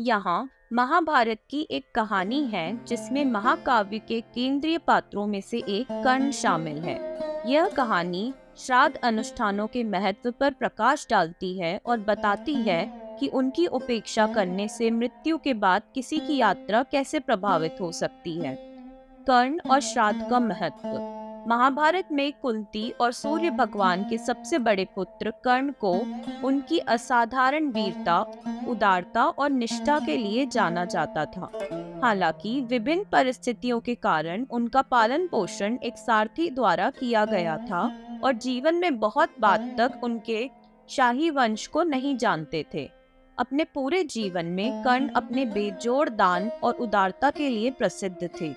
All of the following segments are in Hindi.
यहाँ महाभारत की एक कहानी है जिसमें महाकाव्य के केंद्रीय पात्रों में से एक कर्ण शामिल है। यह कहानी श्राद्ध अनुष्ठानों के महत्व पर प्रकाश डालती है और बताती है कि उनकी उपेक्षा करने से मृत्यु के बाद किसी की यात्रा कैसे प्रभावित हो सकती है। कर्ण और श्राद्ध का महत्व। महाभारत में कुंती और सूर्य भगवान के सबसे बड़े पुत्र कर्ण को उनकी असाधारण वीरता, उदारता और निष्ठा के लिए जाना जाता था। हालांकि विभिन्न परिस्थितियों के कारण उनका पालन पोषण एक सारथी द्वारा किया गया था और जीवन में बहुत बाद तक उनके शाही वंश को नहीं जानते थे। अपने पूरे जीवन में कर्ण अपने बेजोड़ दान और उदारता के लिए प्रसिद्ध थे।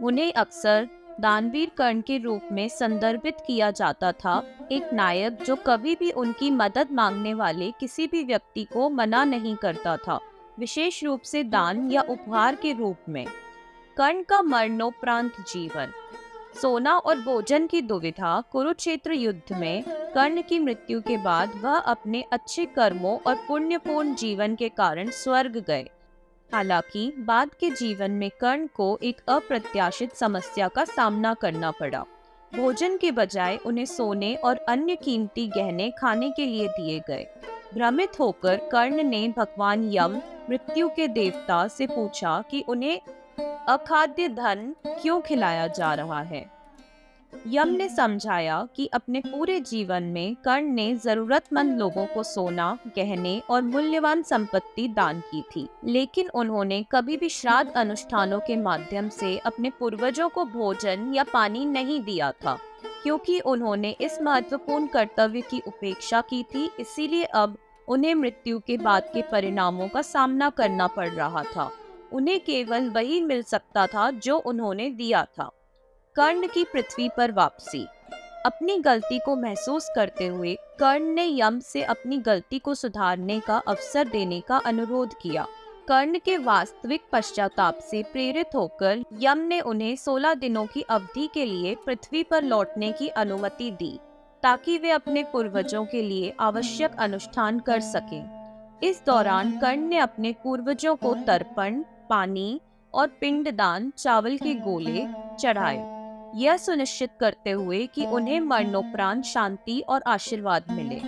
उन्हें अक्सर दानवीर कर्ण के रूप में संदर्भित किया जाता था, एक नायक जो कभी भी उनकी मदद मांगने वाले किसी भी व्यक्ति को मना नहीं करता था, विशेष रूप से दान या उपहार के रूप में। कर्ण का मरणोपरांत जीवन। सोना और भोजन की दुविधा। कुरुक्षेत्र युद्ध में कर्ण की मृत्यु के बाद वह अपने अच्छे कर्मों और पुण्यपूर्ण जीवन के कारण स्वर्ग गए। हालांकि बाद के जीवन में कर्ण को एक अप्रत्याशित समस्या का सामना करना पड़ा। भोजन के बजाय उन्हें सोने और अन्य कीमती गहने खाने के लिए दिए गए। भ्रमित होकर कर्ण ने भगवान यम, मृत्यु के देवता, से पूछा कि उन्हें अखाद्य धन क्यों खिलाया जा रहा है। यम ने समझाया कि अपने पूरे जीवन में कर्ण ने जरूरतमंद लोगों को सोना, गहने और मूल्यवान संपत्ति दान की थी, लेकिन उन्होंने कभी भी श्राद्ध अनुष्ठानों के माध्यम से अपने पूर्वजों को भोजन या पानी नहीं दिया था। क्योंकि उन्होंने इस महत्वपूर्ण कर्तव्य की उपेक्षा की थी, इसीलिए अब उन्हें मृत्यु के बाद के परिणामों का सामना करना पड़ रहा था। उन्हें केवल वही मिल सकता था जो उन्होंने दिया था। कर्ण की पृथ्वी पर वापसी। अपनी गलती को महसूस करते हुए कर्ण ने यम से अपनी गलती को सुधारने का अवसर देने का अनुरोध किया। कर्ण के वास्तविक पश्चाताप से प्रेरित होकर यम ने उन्हें 16 दिनों की अवधि के लिए पृथ्वी पर लौटने की अनुमति दी, ताकि वे अपने पूर्वजों के लिए आवश्यक अनुष्ठान कर सकें। इस दौरान कर्ण ने अपने पूर्वजों को तर्पण, पानी और पिंडदान, चावल के गोले चढ़ाए, यह सुनिश्चित करते हुए कि उन्हें मरणोपरांत शांति और आशीर्वाद मिले।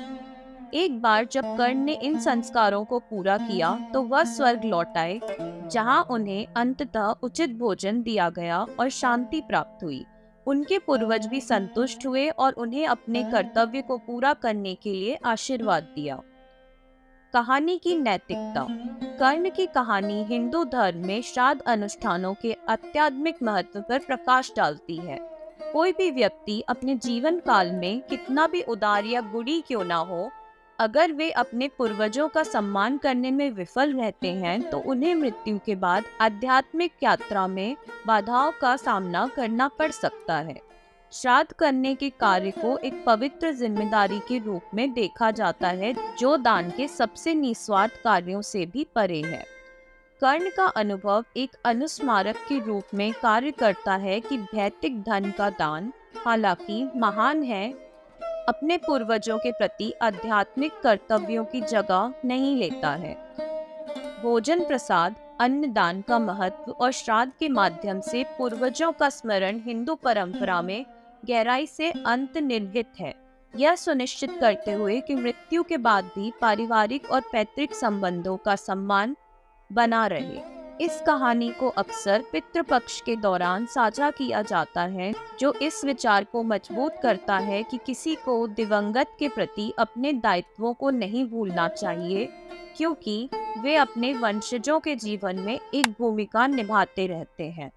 एक बार जब कर्ण ने इन संस्कारों को पूरा किया तो वह स्वर्ग लौट आए, जहां उन्हें अंततः उचित भोजन दिया गया और शांति प्राप्त हुई। उनके पूर्वज भी संतुष्ट हुए और उन्हें अपने कर्तव्य को पूरा करने के लिए आशीर्वाद दिया। कहानी की नैतिकता। कर्ण की कहानी हिंदू धर्म में श्राद्ध अनुष्ठानों के आध्यात्मिक महत्व पर प्रकाश डालती है। कोई भी व्यक्ति अपने जीवन काल में कितना भी उदार या गुणी क्यों ना हो, अगर वे अपने पूर्वजों का सम्मान करने में विफल रहते हैं तो उन्हें मृत्यु के बाद आध्यात्मिक यात्रा में बाधाओं का सामना करना पड़ सकता है। श्राद्ध करने के कार्य को एक पवित्र जिम्मेदारी के रूप में देखा जाता है, जो दान के सबसे निस्वार्थ कार्यों से भी परे है। कर्ण का अनुभव एक अनुस्मारक के रूप में कार्य करता है कि भौतिक धन का दान, हालांकि महान है, अपने पूर्वजों के प्रति आध्यात्मिक कर्तव्यों की जगह नहीं लेता है। भोजन प्रसाद, अन्न दान का महत्व और श्राद्ध के माध्यम से पूर्वजों का स्मरण हिंदू परंपरा में गहराई से अंतर्निहित है, यह सुनिश्चित करते हुए कि मृत्यु के बाद भी पारिवारिक और पैतृक संबंधों का सम्मान बना रहे। इस कहानी को अक्सर पितृपक्ष के दौरान साझा किया जाता है, जो इस विचार को मजबूत करता है कि किसी को दिवंगत के प्रति अपने दायित्वों को नहीं भूलना चाहिए, क्योंकि वे अपने वंशजों के जीवन में एक भूमिका निभाते रहते हैं।